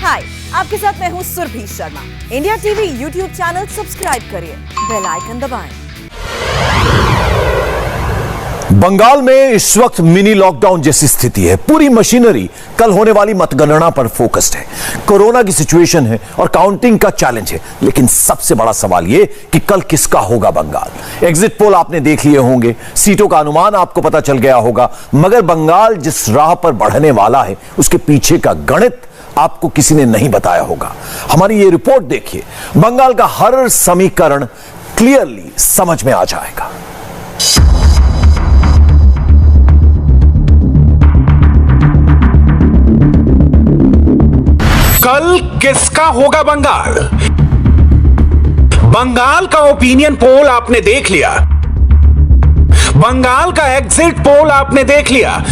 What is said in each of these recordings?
हाय, आपके साथ मैं हूँ Surabhi Sharma. India TV YouTube channel subscribe करिए, बेल आइकन दबाएं। बंगाल में इस वक्त मिनी लॉकडाउन जैसी स्थिति है। पूरी मशीनरी कल होने वाली मतगणना पर फोकस्ड है। कोरोना की सिचुएशन है और काउंटिंग का चैलेंज है, लेकिन सबसे बड़ा सवाल यह कि कल किसका होगा बंगाल। एग्जिट पोल आपने देख लिए होंगे, सीटों का अनुमान आपको पता चल गया होगा, मगर बंगाल जिस राह पर बढ़ने वाला है उसके पीछे का गणित आपको किसी ने नहीं बताया होगा। हमारी ये रिपोर्ट देखिए, बंगाल का हर समीकरण क्लियरली समझ में आ जाएगा। कल किसका होगा बंगाल? बंगाल का ओपिनियन पोल आपने देख लिया, बंगाल का एग्जिट पोल आपने देख लिया।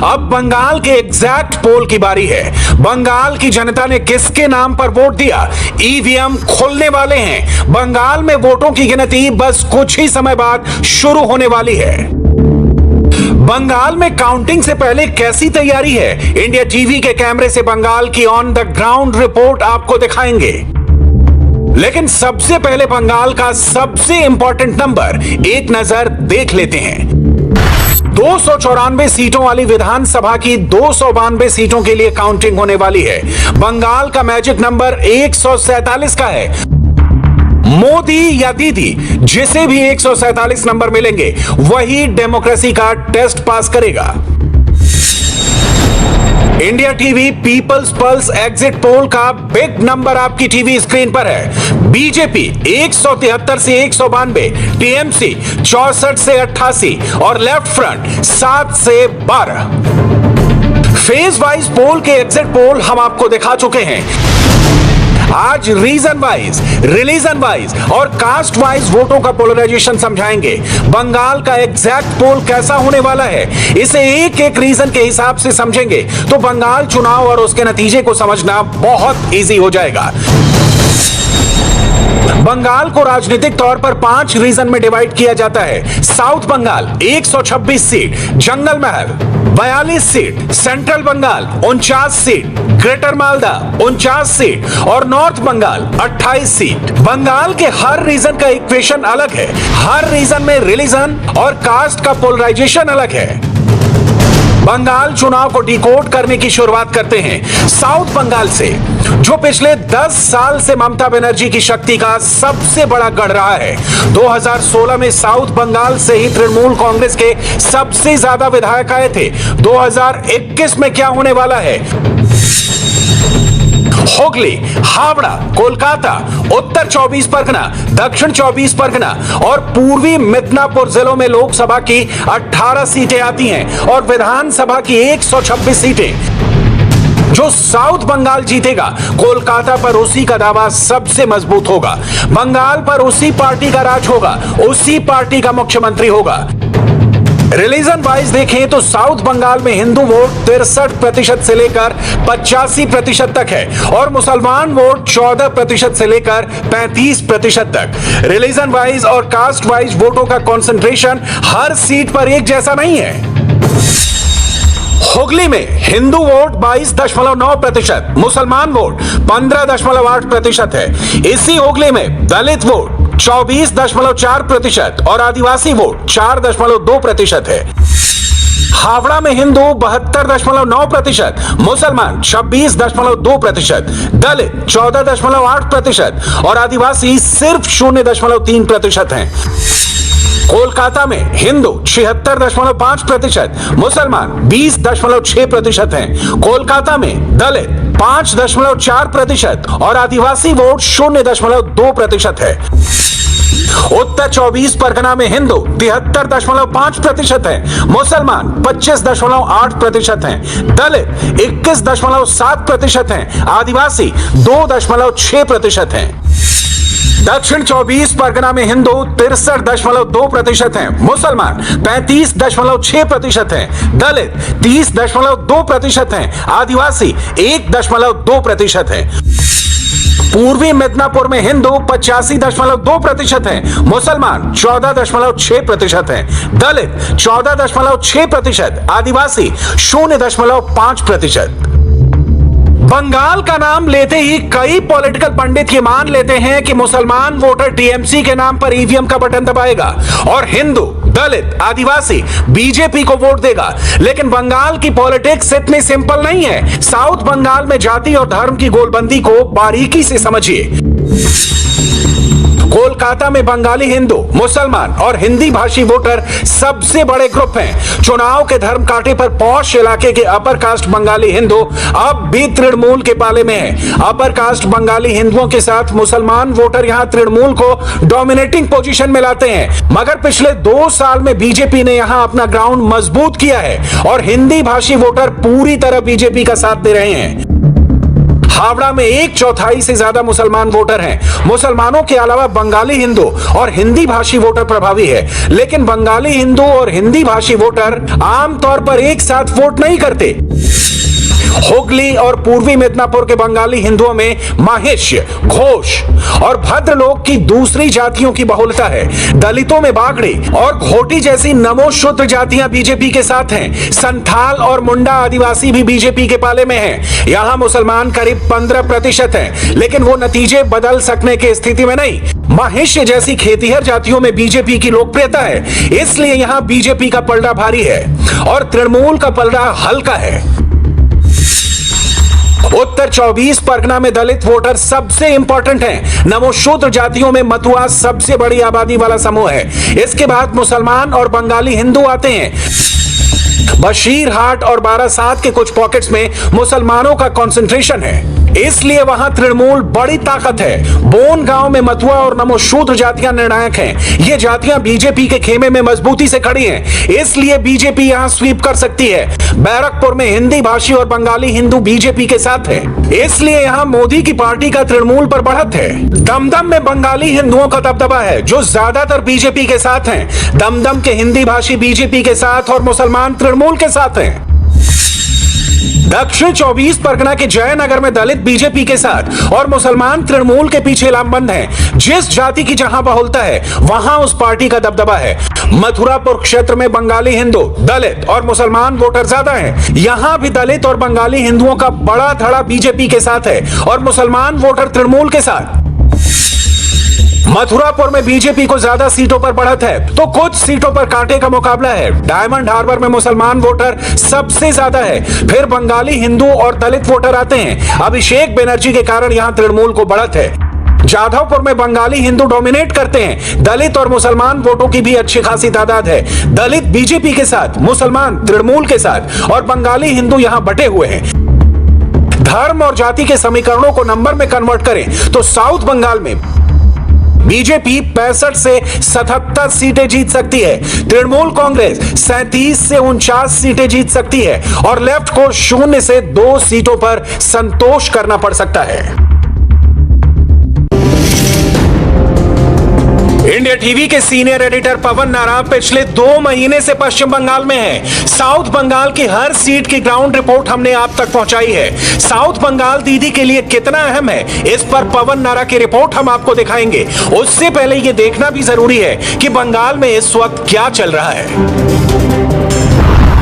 अब बंगाल के एग्जैक्ट पोल की बारी है। बंगाल की जनता ने किसके नाम पर वोट दिया? ईवीएम खुलने वाले हैं। बंगाल में वोटों की गिनती बस कुछ ही समय बाद शुरू होने वाली है। बंगाल में काउंटिंग से पहले कैसी तैयारी है? इंडिया टीवी के कैमरे से बंगाल की ऑन द ग्राउंड रिपोर्ट आपको दिखाएंगे। लेकिन सबसे पहले बंगाल का सबसे इंपॉर्टेंट नंबर एक नजर देख लेते हैं। 294 सीटों वाली विधानसभा की 292 सीटों के लिए काउंटिंग होने वाली है। बंगाल का मैजिक नंबर 147 का है। मोदी या दीदी, जिसे भी 147 नंबर मिलेंगे वही डेमोक्रेसी का टेस्ट पास करेगा। India TV people's pulse exit poll का बिग नंबर आपकी टीवी स्क्रीन पर है। बीजेपी 173 से 192, टीएमसी 64 से 88 और लेफ्ट फ्रंट 7 से 12। फेज वाइज पोल के एग्जिट पोल हम आपको दिखा चुके हैं। आज रीजन वाइज, रिलीजन वाइज और कास्ट वाइज वोटों का पोलराइजेशन समझाएंगे। बंगाल का एग्जैक्ट पोल कैसा होने वाला है, इसे एक एक रीजन के हिसाब से समझेंगे तो बंगाल चुनाव और उसके नतीजे को समझना बहुत इजी हो जाएगा। बंगाल को राजनीतिक तौर पर 5 रीजन में डिवाइड किया जाता है। South Bengal 126 seat, Jangal Mahal 42 seat, central Bengal 49 seat, greater Malda 49 seat और नॉर्थ बंगाल 28 सीट। बंगाल के हर रीजन का इक्वेशन अलग है। हर रीजन में रिलीजन और कास्ट का पोलराइजेशन अलग है। बंगाल चुनाव को डिकोड करने की शुरुआत करते हैं साउथ बंगाल से, जो पिछले 10 साल से ममता बनर्जी की शक्ति का सबसे बड़ा गढ़ रहा है। 2016 में साउथ बंगाल से ही तृणमूल कांग्रेस के सबसे ज्यादा विधायक आए थे। 2021 में क्या होने वाला है? हुगली, हावड़ा, कोलकाता, उत्तर 24 परगना, दक्षिण 24 परगना और पूर्वी मिदनापुर जिलों में लोकसभा की 18 सीटें आती हैं और विधानसभा की 126 सीटें। जो साउथ बंगाल जीतेगा, कोलकाता पर उसी का दावा सबसे मजबूत होगा। बंगाल पर उसी पार्टी का राज होगा, उसी पार्टी का मुख्यमंत्री होगा। रिलीजन वाइज देखें तो साउथ बंगाल में हिंदू वोट 63% से लेकर 85% तक है और मुसलमान वोट 14% से लेकर 35% तक। रिलीजन वाइज और कास्ट वाइज वोटों का कंसंट्रेशन हर सीट पर एक जैसा नहीं है। हुगली में हिंदू वोट 22.9%, मुसलमान वोट 15.8% है। इसी हुगली में दलित वोट 24.4% और आदिवासी वोट 4.2% है। हावड़ा में हिंदू 72.9%, मुसलमान 26.2%, दलित 14.8% और आदिवासी सिर्फ 0.3% हैं। कोलकाता में हिंदू 76.5%, मुसलमान 20.6% हैं। कोलकाता में दलित 5.4% और आदिवासी वोट 0.2% है। उत्तर 24 परगना में हिंदू 73.5% है, मुसलमान 25.8% हैं, दलित 21.7% हैं, आदिवासी 2.6% हैं। दक्षिण 24 परगना में हिंदू 63.2% हैं, मुसलमान 35.6% हैं, दलित 30.2% हैं, आदिवासी 1.2% हैं। पूर्वी मिदनापुर में हिंदू 85.2% हैं, मुसलमान 14.6% हैं, दलित 14.6%, आदिवासी 0.5%। बंगाल का नाम लेते ही कई पॉलिटिकल पंडित ये मान लेते हैं कि मुसलमान वोटर टीएमसी के नाम पर ईवीएम का बटन दबाएगा और हिंदू, दलित, आदिवासी बीजेपी को वोट देगा। लेकिन बंगाल की पॉलिटिक्स इतनी सिंपल नहीं है। साउथ बंगाल में जाति और धर्म की गोलबंदी को बारीकी से समझिए। कोलकाता में बंगाली हिंदू, मुसलमान और हिंदी भाषी वोटर सबसे बड़े ग्रुप हैं। चुनाव के धर्म कांटे पर पॉश इलाके के अपर कास्ट बंगाली हिंदू अब भी तृणमूल के पाले में हैं। अपर कास्ट बंगाली हिंदुओं के साथ मुसलमान वोटर यहां तृणमूल को डोमिनेटिंग पोजीशन में लाते हैं। मगर पिछले 2 साल में बीजेपी ने यहां अपना ग्राउंड मजबूत किया है और हिंदी भाषी वोटर पूरी तरह बीजेपी का साथ दे रहे हैं। हावड़ा में 1/4 से ज्यादा मुसलमान वोटर हैं। मुसलमानों के अलावा बंगाली हिंदू और हिंदी भाषी वोटर प्रभावी है। लेकिन बंगाली हिंदू और हिंदी भाषी वोटर आमतौर पर एक साथ वोट नहीं करते। हुगली और पूर्वी मिदनापुर के बंगाली हिंदुओं में महिष्य, घोष और भद्र लोग की दूसरी जातियों की बहुलता है। दलितों में बागड़ी और घोटी जैसी नमो शूद्र जातियां बीजेपी के साथ हैं। संथाल और मुंडा आदिवासी भी बीजेपी के पाले में हैं। यहां मुसलमान करीब 15% हैं, लेकिन वो नतीजे बदल सकने की स्थिति में नहीं। महिष्य जैसी खेतीहर जातियों में बीजेपी की लोकप्रियता है, इसलिए यहां बीजेपी का पलड़ा भारी है और तृणमूल का पलड़ा हल्का है। उत्तर 24 परगना में दलित वोटर सबसे इंपॉर्टेंट हैं। नमोशूद्र जातियों में मतुआ सबसे बड़ी आबादी वाला समूह है। इसके बाद मुसलमान और बंगाली हिंदू आते हैं। बशीरहाट और बारासात के कुछ पॉकेट्स में मुसलमानों का कंसंट्रेशन है, इसलिए वहां तृणमूल बड़ी ताकत है। बोन गांव में मतुआ और नमोशूद्र जातियां निर्णायक हैं। ये जातियां बीजेपी के खेमे में मजबूती से खड़ी हैं, इसलिए बीजेपी यहां स्वीप कर सकती है। बैरकपुर में हिंदी भाषी और बंगाली हिंदू बीजेपी के साथ है, इसलिए यहां मोदी की पार्टी का तृणमूल पर बढ़त है। दमदम में बंगाली हिंदुओं का दबदबा है, जो ज्यादातर बीजेपी के साथ हैं। दमदम के हिंदी भाषी बीजेपी के साथ और मुसलमान तृणमूल के साथ हैं। दक्षिण 24 परगना के जयनगर में दलित बीजेपी के साथ और मुसलमान तृणमूल के पीछे लामबंद हैं। जिस जाति की जहां बहुलता है, वहां उस पार्टी का दबदबा है। मथुरापुर क्षेत्र में बंगाली हिंदू, दलित और मुसलमान वोटर ज्यादा हैं। यहां भी दलित और बंगाली हिंदुओं का बड़ा धड़ा बीजेपी के साथ है और मुसलमान वोटर तृणमूल के साथ। मथुरापुर में बीजेपी को ज्यादा सीटों पर बढ़त है, तो कुछ सीटों पर कांटे का मुकाबला है। डायमंड हार्बर में मुसलमान वोटर सबसे ज्यादा है, फिर बंगाली हिंदू और दलित वोटर आते हैं। अभिषेक बनर्जी के कारण यहां तृणमूल को बढ़त है। जाधवपुर में बंगाली हिंदू डोमिनेट करते हैं। दलित और मुसलमान वोटों की भी अच्छी खासी तादाद है। दलित बीजेपी के साथ, मुसलमान तृणमूल के साथ और बंगाली हिंदू यहां बटे हुए हैं। धर्म और जाति के समीकरणों को नंबर में कन्वर्ट करें तो साउथ बंगाल में बीजेपी 65 से 77 सीटें जीत सकती है। तृणमूल कांग्रेस 37 से 49 सीटें जीत सकती है और लेफ्ट को 0 से 2 सीटों पर संतोष करना पड़ सकता है। इंडिया टीवी के सीनियर एडिटर पवन नारा पिछले 2 महीने से पश्चिम बंगाल में है। साउथ बंगाल की हर सीट की ग्राउंड रिपोर्ट हमने आप तक पहुंचाई है। साउथ बंगाल दीदी के लिए कितना अहम है, इस पर पवन नारा की रिपोर्ट हम आपको दिखाएंगे। उससे पहले यह देखना भी जरूरी है कि बंगाल में इस वक्त क्या चल रहा है।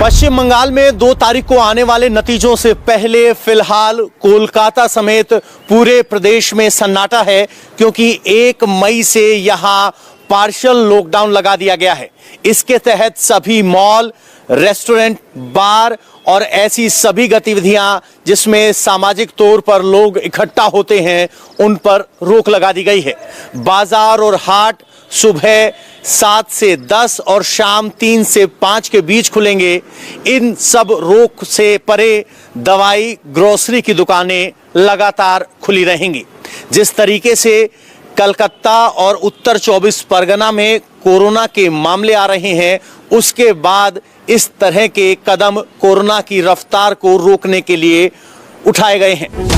पश्चिम बंगाल में 2 तारीख को आने वाले नतीजों से पहले फिलहाल कोलकाता समेत पूरे प्रदेश में सन्नाटा है, क्योंकि 1 मई से यहां पार्शियल लॉकडाउन लगा दिया गया है। इसके तहत सभी मॉल, रेस्टोरेंट, बार और ऐसी सभी गतिविधियां जिसमें सामाजिक तौर पर लोग इकट्ठा होते हैं, उन पर रोक लगा दी गई है। बाजार और हाट सुबह 7 से 10 और शाम 3 से 5 के बीच खुलेंगे। इन सब रोक से परे दवाई, ग्रोसरी की दुकानें लगातार खुली रहेंगी। जिस तरीके से कलकत्ता और उत्तर 24 परगना में कोरोना के मामले आ रहे हैं, उसके बाद इस तरह के कदम कोरोना की रफ्तार को रोकने के लिए उठाए गए हैं।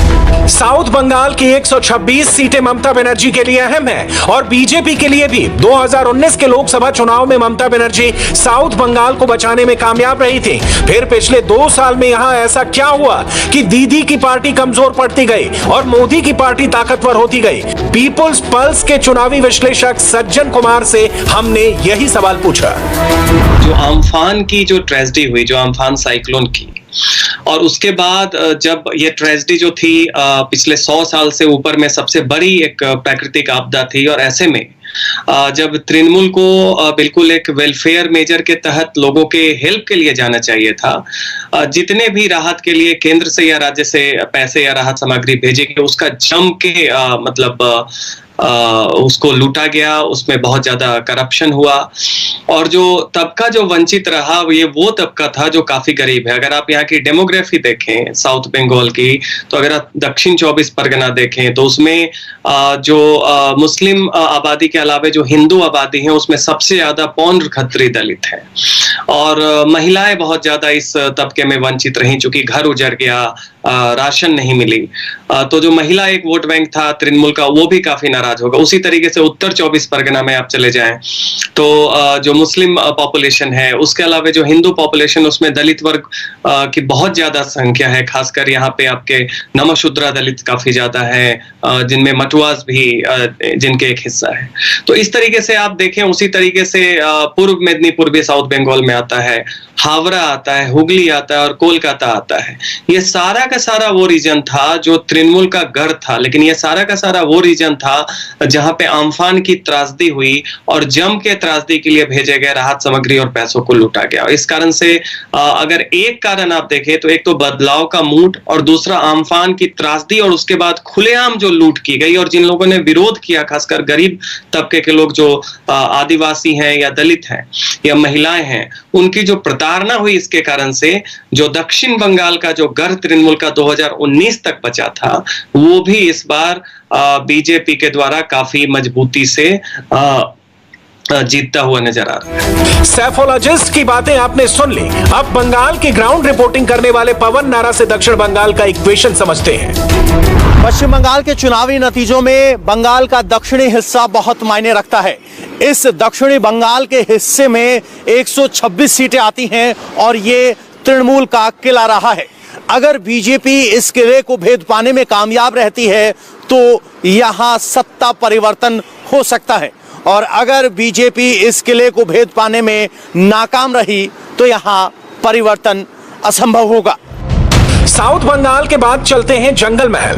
साउथ बंगाल की 126 सीटें ममता बनर्जी के लिए अहम है और बीजेपी के लिए भी। 2019 के लोकसभा चुनाव में ममता बनर्जी साउथ बंगाल को बचाने में कामयाब रही थी। फिर पिछले 2 साल में यहां ऐसा क्या हुआ कि दीदी की पार्टी कमजोर पड़ती गई और मोदी की पार्टी ताकतवर होती गई। पीपुल्स पल्स के चुनावी विश्लेषक सज्जन कुमार से हमने यही सवाल पूछा। जो अम्फान की जो ट्रेजेडी हुई, जो अम्फान साइक्लोन की, और उसके बाद जब ये ट्रेजेडी जो थी पिछले 100 साल से ऊपर में सबसे बड़ी एक प्राकृतिक आपदा थी, और ऐसे में जब तृणमूल को बिल्कुल एक वेलफेयर मेजर के तहत लोगों के हेल्प के लिए जाना चाहिए था, जितने भी राहत के लिए केंद्र से या राज्य से पैसे या राहत सामग्री भेजे गए उसका जम के उसको लूटा गया, उसमें बहुत ज्यादा करप्शन हुआ, और जो तबका जो वंचित रहा ये वो तबका था जो काफी गरीब है। अगर आप यहाँ की डेमोग्राफी देखें साउथ बंगाल की, तो अगर आप दक्षिण 24 परगना देखें तो उसमें जो मुस्लिम आबादी के अलावा जो हिंदू आबादी है उसमें सबसे ज्यादा पौंड्र खत्री दलित है, और महिलाएं बहुत ज्यादा इस तबके में वंचित रहीं, चूंकि घर उजड़ गया, राशन नहीं मिली, तो जो महिला एक वोट बैंक था तृणमूल का वो भी काफी नाराज होगा। उसी तरीके से उत्तर 24 परगना में आप चले जाएं तो जो मुस्लिम पॉपुलेशन है उसके अलावा जो हिंदू पॉपुलेशन उसमें दलित वर्ग की बहुत ज्यादा संख्या है, खासकर यहाँ पे आपके नमशूद्रा दलित काफी ज्यादा है, जिनमें मटुआस भी जिनके एक हिस्सा है। तो इस तरीके से आप देखें, उसी तरीके से पूर्व मेदिनीपुर भी साउथ बंगाल में आता है, हावड़ा आता है, हुगली आता है और कोलकाता आता है। ये सारा का सारा वो रीजन था जो तृणमूल का गढ़ था, लेकिन ये सारा का सारा वो रीजन था जहां पे अम्फान की त्रासदी हुई और जम के त्रासदी के लिए भेजे गए राहत सामग्री और पैसों को लूटा गया। इस कारण से अगर एक कारण आप देखें तो एक तो बदलाव का मूड, और दूसरा अम्फान की त्रासदी और उसके बाद खुलेआम जो लूट की गई, और जिन लोगों ने विरोध किया खासकर गरीब तबके के लोग जो आदिवासी हैं या दलित हैं या महिलाएं हैं, उनकी जो प्रताड़ना हुई इसके कारण से जो दक्षिण बंगाल का जो गढ़ तृणमूल का 2019 तक बचा था वो भी इस बार बीजेपी के द्वारा काफी मजबूती से जीतता हुआ नजर आ रहा है। सैफोलॉजिस्ट की बातें आपने सुन ली। अब बंगाल की ग्राउंड रिपोर्टिंग करने वाले पवन नारा से दक्षिण बंगाल का इक्वेशन समझते हैं। पश्चिम बंगाल के चुनावी नतीजों में बंगाल का दक्षिणी हिस्सा बहुत मायने रखता है। इस दक्षिणी बंगाल के हिस्से में 126 सीटें आती हैं और ये तृणमूल का किला रहा है। अगर बीजेपी इस किले को भेद पाने में कामयाब रहती है तो यहां सत्ता परिवर्तन हो सकता है, और अगर बीजेपी इस किले को भेद पाने में नाकाम रही तो यहां परिवर्तन असंभव होगा। साउथ बंगाल के बाद चलते हैं जंगल महल।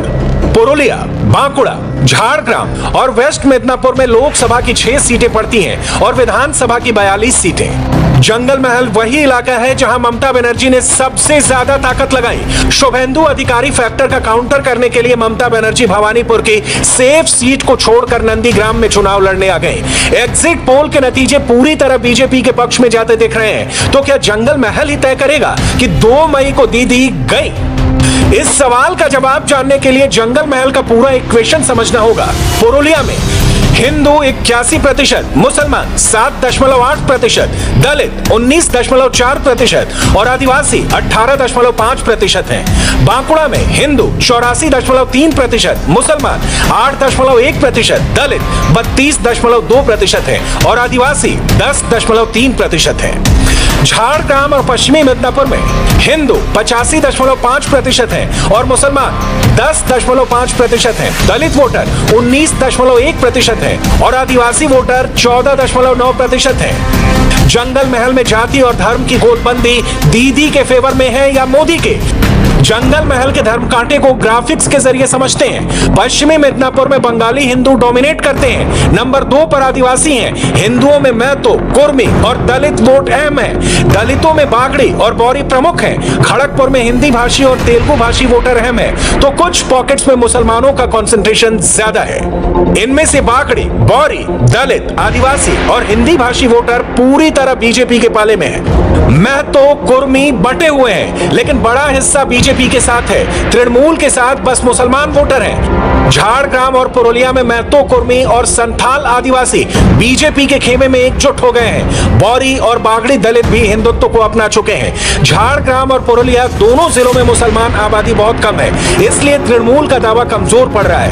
पुरुलिया, बांकुड़ा, झारग्राम और वेस्ट मिदनापुर में लोकसभा की 6 सीटें पड़ती हैं और विधानसभा की 42 सीटें। जंगल महल वही इलाका है जहां ममता बनर्जी ने सबसे ज्यादा ताकत लगाई। शुभेंदु अधिकारी फैक्टर का काउंटर करने के लिए ममता बनर्जी भवानीपुर की सेफ सीट को छोड़कर नंदीग्राम में चुनाव लड़ने आ गए। एग्जिट पोल के नतीजे पूरी तरह बीजेपी के पक्ष में जाते दिख रहे हैं। तो क्या जंगल महल ही तय करेगा कि 2 मई को दीदी गई? इस सवाल का जवाब जानने के लिए जंगल महल का पूरा इक्वेशन समझना होगा। पुरुलिया में हिंदू 81%, मुसलमान 7.8%, दलित 19.4% और आदिवासी 18.5% हैं। बांकुड़ा में हिंदू 84.3%, मुसलमान 8.1%, दलित 32.2% हैं और आदिवासी 10.3% हैं। झारग्राम और पश्चिमी मिदनापुर में हिंदू 85.5% हैं और मुसलमान 10.5% हैं। दलित वोटर 19.1% हैं और आदिवासी वोटर 14.9% हैं। जंगल महल में जाति और धर्म की गोलबंदी दीदी के फेवर में है या मोदी के? जंगल महल के धर्म कांटे को ग्राफिक्स के जरिए समझते हैं। पश्चिमी मिदनापुर में बंगाली हिंदू डोमिनेट करते हैं। नंबर 2 पर आदिवासी हैं। हिंदुओं में महतो, कुर्मी और दलित वोट अहम है। दलितों में बागड़ी और बौरी प्रमुख हैं। खड़गपुर में हिंदी भाषी और तेलुगु भाषी वोटर अहम है, तो कुछ पॉकेट्स में मुसलमानों का कंसंट्रेशन ज्यादा है। इनमें से बागड़ी, बौरी, दलित, आदिवासी और हिंदी भाषी वोटर पूरी तरह बीजेपी के पाले में है। महतो, कुर्मी बटे हुए हैं, लेकिन बड़ा हिस्सा बीजेपी के साथ है। तृणमूल के साथ बस मुसलमान वोटर हैं। झारग्राम और पुरुलिया में महतो, कुर्मी और संथाल आदिवासी बीजेपी के खेमे में एकजुट हो गए हैं। बौरी और बागड़ी दलित भी हिंदुत्व को अपना चुके हैं। झारग्राम और पुरुलिया दोनों जिलों में मुसलमान आबादी बहुत कम है, इसलिए तृणमूल का दावा कमजोर पड़ रहा है।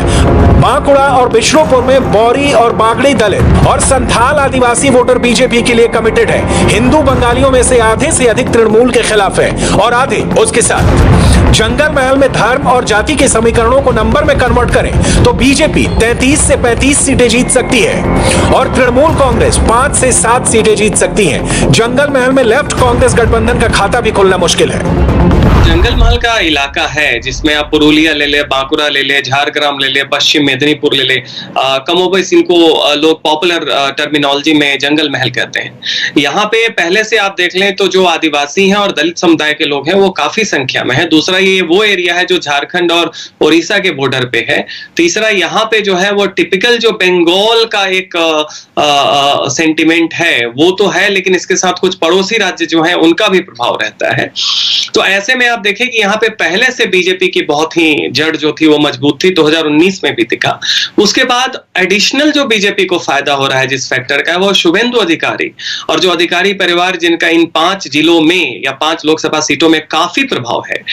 बांकुड़ा और बिष्णुपुर में बौरी और बागड़ी दलित और संथाल आदिवासी वोटर बीजेपी के लिए कमिटेड है। हिंदू बंगालियों में से आधे से अधिक तृणमूल के खिलाफ है और आधे उसके साथ। जंगल महल में धर्म और जाति के समीकरणों को नंबर में कन्वर्ट करें तो बीजेपी 33 से 35 सीटें जीत सकती है और तृणमूल कांग्रेस 5 से 7 सीटें जीत सकती है। जंगल महल में लेफ्ट कांग्रेस गठबंधन का खाता भी खुलना मुश्किल है। जंगल महल का इलाका है जिसमें आप पुरुलिया ले ले, बांकुरा ले ले, झारग्राम ले ले, पश्चिम मेदिनीपुर ले ले, कमोबेश इनको लोग पॉपुलर टर्मिनोलॉजी में जंगल महल कहते हैं। यहाँ पे पहले से आप देख लें तो जो आदिवासी हैं और दलित समुदाय के लोग हैं वो काफी संख्या में है। दूसरा, ये वो एरिया है जो झारखंड और उड़ीसा के बॉर्डर पे है। तीसरा, यहाँ पे जो है वो टिपिकल जो बंगाल का एक सेंटिमेंट है वो तो है, लेकिन इसके साथ कुछ पड़ोसी राज्य जो है उनका भी प्रभाव रहता है। तो ऐसे में आप देखें कि यहाँ पे पहले से बीजेपी की बहुत ही जड़ जो थी वो मजबूत थी, 2019 में भी दिखा। उसके बाद एडिशनल जो बीजेपी को फायदा हो रहा है जिस फैक्टर का, वो शुभेंदु अधिकारी और जो अधिकारी परिवार जिनका इन 5 जिलों में या 5 लोकसभा सीटों में काफी प्रभाव है,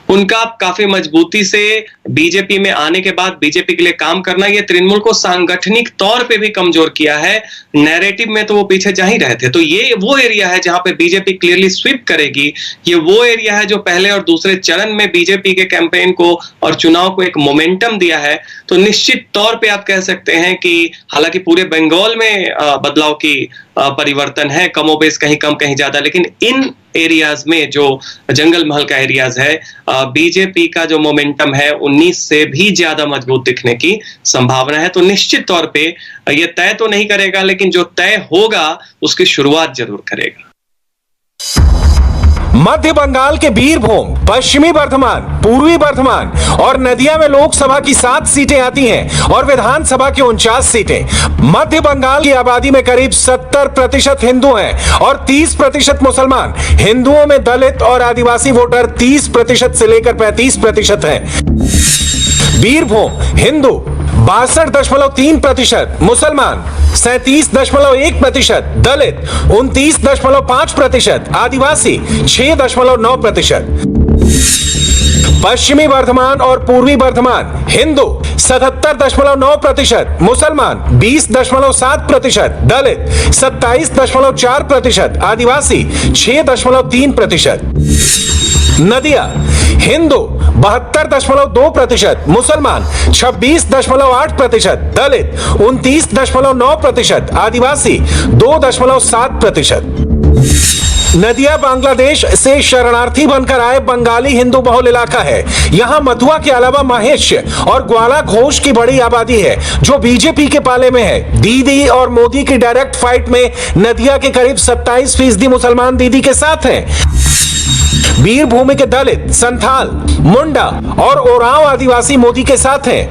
उनका काफी मजबूती से बीजेपी में आने के बाद बीजेपी के लिए काम करना, ये तृणमूल को सांगठनिक तौर पे भी कमजोर किया है। नैरेटिव में तो वो पीछे जा ही रहे थे। तो ये वो एरिया है जहां पे बीजेपी क्लियरली स्वीप करेगी। ये वो एरिया है जो पहले और दूसरे चरण में बीजेपी के कैंपेन को और चुनाव को एक मोमेंटम दिया है। तो निश्चित तौर पे आप कह सकते हैं कि हालांकि पूरे बंगाल में बदलाव की परिवर्तन है, कमोबेश कहीं कम कहीं ज्यादा, लेकिन इन एरियाज में जो जंगल महल का एरियाज है, बीजेपी का जो मोमेंटम है 19 से भी ज्यादा मजबूत दिखने की संभावना है। तो निश्चित तौर पे ये तय तो नहीं करेगा, लेकिन जो तय होगा उसकी शुरुआत जरूर करेगा। मध्य बंगाल के बीरभूम, पश्चिमी बर्धमान, पूर्वी बर्धमान और नदिया में लोकसभा की 7 सीटें आती हैं और विधानसभा की 49 सीटें। मध्य बंगाल की आबादी में करीब 70% हिंदू हैं और 30% मुसलमान। हिंदुओं में दलित और आदिवासी वोटर 30% से लेकर 35% हैं। बीरभूम हिंदू 62.3%, मुसलमान 37.1%, दलित 29.5%, आदिवासी 6.9%। पश्चिमी बर्धमान और पूर्वी बर्धमान हिंदू 77.9%, मुसलमान 20.7%, दलित 27.4%, आदिवासी 6.3%। नदिया हिंदू 72.2%, मुसलमान 26.8%, दलित 29.9%, आदिवासी 2.7%। नदिया बांग्लादेश से शरणार्थी बनकर आए बंगाली हिंदू बहुल इलाका है। यहाँ मथुआ के अलावा महेश और ग्वाला घोष की बड़ी आबादी है जो बीजेपी के पाले में है। दीदी और मोदी की डायरेक्ट फाइट में नदिया के करीब 27% मुसलमान दीदी के साथ हैं। बीरभूमि के दलित, संथाल, मुंडा और ओरांव आदिवासी मोदी के साथ हैं।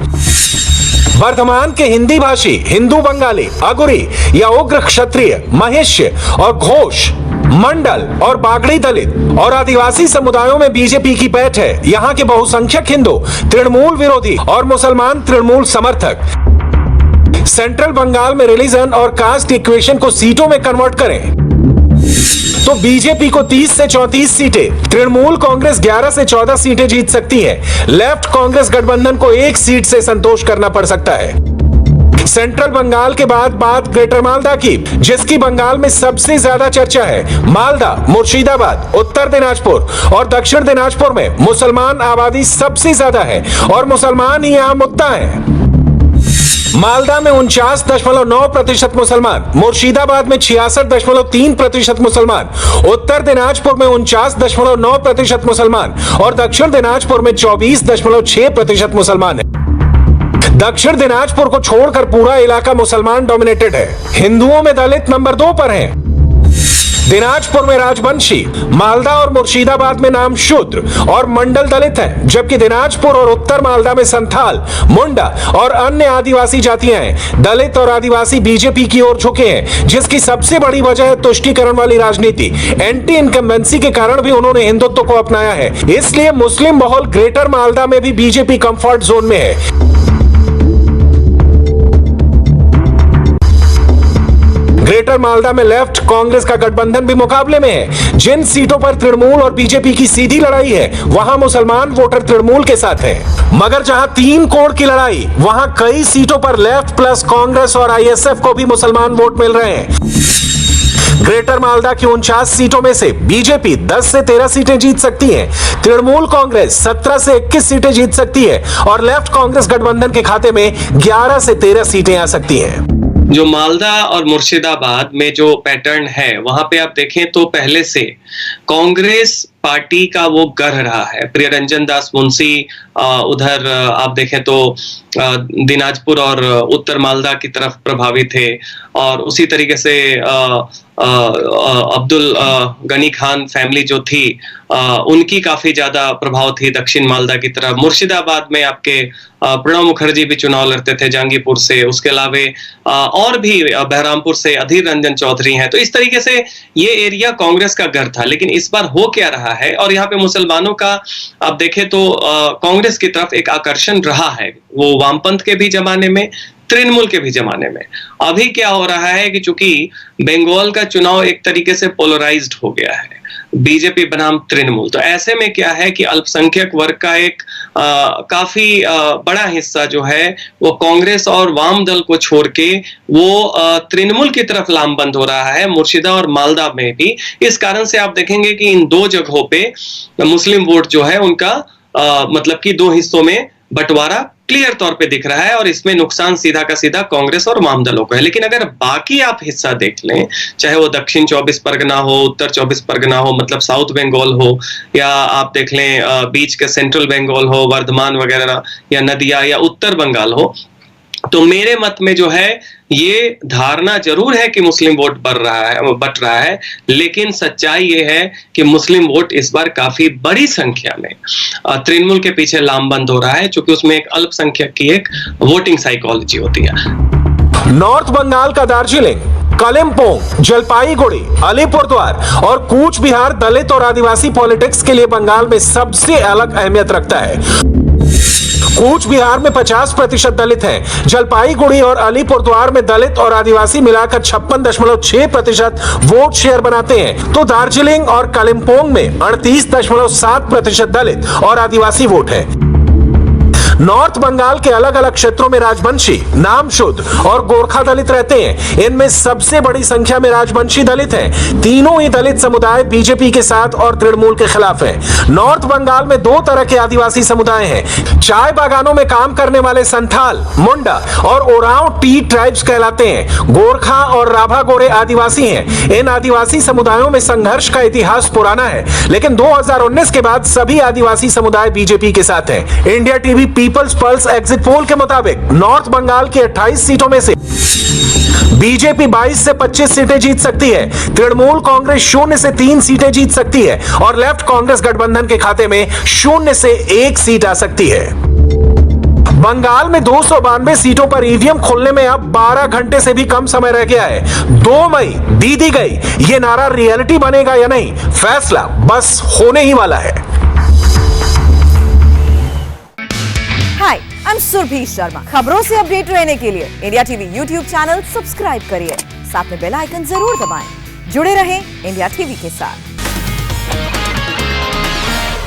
वर्धमान के हिंदी भाषी हिंदू बंगाली, अगुरी या उग्र क्षत्रिय, महेश्य और घोष, मंडल और बागड़ी दलित और आदिवासी समुदायों में बीजेपी की पैठ है। यहाँ के बहुसंख्यक हिंदू तृणमूल विरोधी और मुसलमान तृणमूल समर्थक। सेंट्रल बंगाल में रिलीजन और कास्ट इक्वेशन को सीटों में कन्वर्ट करें तो बीजेपी को 30 से 34 सीटें, तृणमूल कांग्रेस 11 से 14 सीटें जीत सकती है। लेफ्ट कांग्रेस गठबंधन को 1 सीट से संतोष करना पड़ सकता है। सेंट्रल बंगाल के बाद बात ग्रेटर मालदा की, जिसकी बंगाल में सबसे ज्यादा चर्चा है। मालदा, मुर्शिदाबाद, उत्तर दिनाजपुर और दक्षिण दिनाजपुर में मुसलमान आबादी सबसे ज्यादा है और मुसलमान ही यहाँ मुद्दा है। मालदा में 49.9% मुसलमान, मुर्शिदाबाद में 66.3% मुसलमान, उत्तर दिनाजपुर में 49.9% मुसलमान और दक्षिण दिनाजपुर में 24.6% मुसलमान है। दक्षिण दिनाजपुर को छोड़कर पूरा इलाका मुसलमान डोमिनेटेड है। हिंदुओं में दलित नंबर 2 पर हैं। दिनाजपुर में राजवंशी, मालदा और मुर्शिदाबाद में नाम शूद्र और मंडल दलित हैं, जबकि दिनाजपुर और उत्तर मालदा में संथाल, मुंडा और अन्य आदिवासी जातियां हैं। दलित और आदिवासी बीजेपी की ओर झुके हैं, जिसकी सबसे बड़ी वजह है तुष्टीकरण वाली राजनीति। एंटी इनकम्बेंसी के कारण भी उन्होंने हिंदुत्व को अपनाया है। इसलिए मुस्लिम बहुल ग्रेटर मालदा में भी बीजेपी कंफर्ट जोन में है। ग्रेटर मालदा में लेफ्ट कांग्रेस का गठबंधन भी मुकाबले में है। जिन सीटों पर तृणमूल और बीजेपी की सीधी लड़ाई है वहां मुसलमान वोटर तृणमूल के साथ हैं। मगर जहां 3 कोण की लड़ाई, वहां कई सीटों पर लेफ्ट प्लस कांग्रेस और आईएसएफ को भी मुसलमान वोट मिल रहे हैं। ग्रेटर मालदा की 49 सीटों में से बीजेपी 10 से 13 सीटें जीत सकती है, तृणमूल कांग्रेस 17 से 21 सीटें जीत सकती है और लेफ्ट कांग्रेस गठबंधन के खाते में 11 से 13 सीटें आ सकती हैं। जो मालदा और मुर्शिदाबाद में जो पैटर्न है वहां पे आप देखें तो पहले से कांग्रेस पार्टी का वो गढ़ रहा है। प्रियरंजन दास मुंशी उधर आप देखें तो दिनाजपुर और उत्तर मालदा की तरफ प्रभावी थे, और उसी तरीके से अब्दुल गनी खान फैमिली जो थी उनकी काफी ज्यादा प्रभाव थी दक्षिण मालदा की तरफ। मुर्शिदाबाद में आपके प्रणब मुखर्जी भी चुनाव लड़ते थे जहांगीरपुर से, उसके अलावा और भी बहरामपुर से अधीर रंजन चौधरी हैं। तो इस तरीके से ये एरिया कांग्रेस का घर था। लेकिन इस बार हो क्या रहा है, और यहाँ पे मुसलमानों का आप देखें तो कांग्रेस की तरफ एक आकर्षण रहा है, वो वामपंथ के भी जमाने में, तृणमूल के भी जमाने में। अभी क्या हो रहा है कि चूंकि बंगाल का चुनाव एक तरीके से पोलराइज्ड हो गया है, बीजेपी बनाम तृणमूल, तो ऐसे में क्या है कि अल्पसंख्यक वर्ग का एक काफी बड़ा हिस्सा जो है वो कांग्रेस और वाम दल को छोड़ के वो तृणमूल की तरफ लामबंद हो रहा है, मुर्शिदा और मालदा में भी। इस कारण से आप देखेंगे कि इन दो जगहों पे मुस्लिम वोट जो है उनका मतलब कि दो हिस्सों में बंटवारा क्लियर तौर पे दिख रहा है, और इसमें नुकसान सीधा का सीधा कांग्रेस और वाम दलों को है। लेकिन अगर बाकी आप हिस्सा देख लें, चाहे वो दक्षिण 24 परगना हो, उत्तर 24 परगना हो, मतलब साउथ बंगाल हो, या आप देख लें बीच के सेंट्रल बंगाल हो, वर्धमान वगैरह, या नदिया, या उत्तर बंगाल हो, तो मेरे मत में जो है ये धारणा जरूर है कि मुस्लिम वोट बट रहा है, लेकिन सच्चाई ये है कि मुस्लिम वोट इस बार काफी बड़ी संख्या में तृणमूल के पीछे लामबंद हो रहा है, क्योंकि उसमें एक अल्पसंख्यक की एक वोटिंग साइकोलॉजी होती है। नॉर्थ बंगाल का दार्जिलिंग, कालिम्पोंग, जलपाईगुड़ी, अलीपुरद्वार और कूच बिहार दलित और आदिवासी पॉलिटिक्स के लिए बंगाल में सबसे अलग अहमियत रखता है। कूच बिहार में 50% दलित हैं, जलपाईगुड़ी और अलीपुरद्वार में दलित और आदिवासी मिलाकर 56.6% वोट शेयर बनाते हैं, तो दार्जिलिंग और कालिम्पोंग में 38.7% दलित और आदिवासी वोट है। नॉर्थ बंगाल के अलग अलग क्षेत्रों में राजवंशी, नामशुद्ध और गोरखा दलित रहते हैं। इनमें सबसे बड़ी संख्या में राजवंशी दलित हैं। तीनों ही दलित समुदाय बीजेपी के साथ और तृणमूल के खिलाफ हैं। नॉर्थ बंगाल में दो तरह के आदिवासी समुदाय हैं। चाय बागानों में काम करने वाले संथाल, मुंडा और ओरांव टी ट्राइब्स कहलाते हैं। गोरखा और राभा गोरे आदिवासी हैं। इन आदिवासी समुदायों में संघर्ष का इतिहास पुराना है, लेकिन 2019 के बाद सभी आदिवासी समुदाय बीजेपी के साथ हैं। India TV people's pulse exit poll के मुताबिक नॉर्थ बंगाल की 28 सीटों में से बीजेपी 22 से 25 सीटें जीत सकती है, तृणमूल कांग्रेस 0 से 3 सीटें जीत सकती है, और लेफ्ट कांग्रेस गठबंधन के खाते में 0 से 1 सीट आ सकती है। बंगाल में 292 सीटों पर ईवीएम खोलने में अब 12 घंटे से भी कम समय रह गया है। 2 मई दी गई। ये नारा रियलिटी बनेगा या नहीं, फैसला बस होने ही वाला है। हाय, आई एम सुरभि शर्मा। खबरों से अपडेट रहने के लिए India TV YouTube channel subscribe करिए, साथ में बेल आइकन जरूर दबाएं। जुड़े रहें इंडिया टीवी के साथ।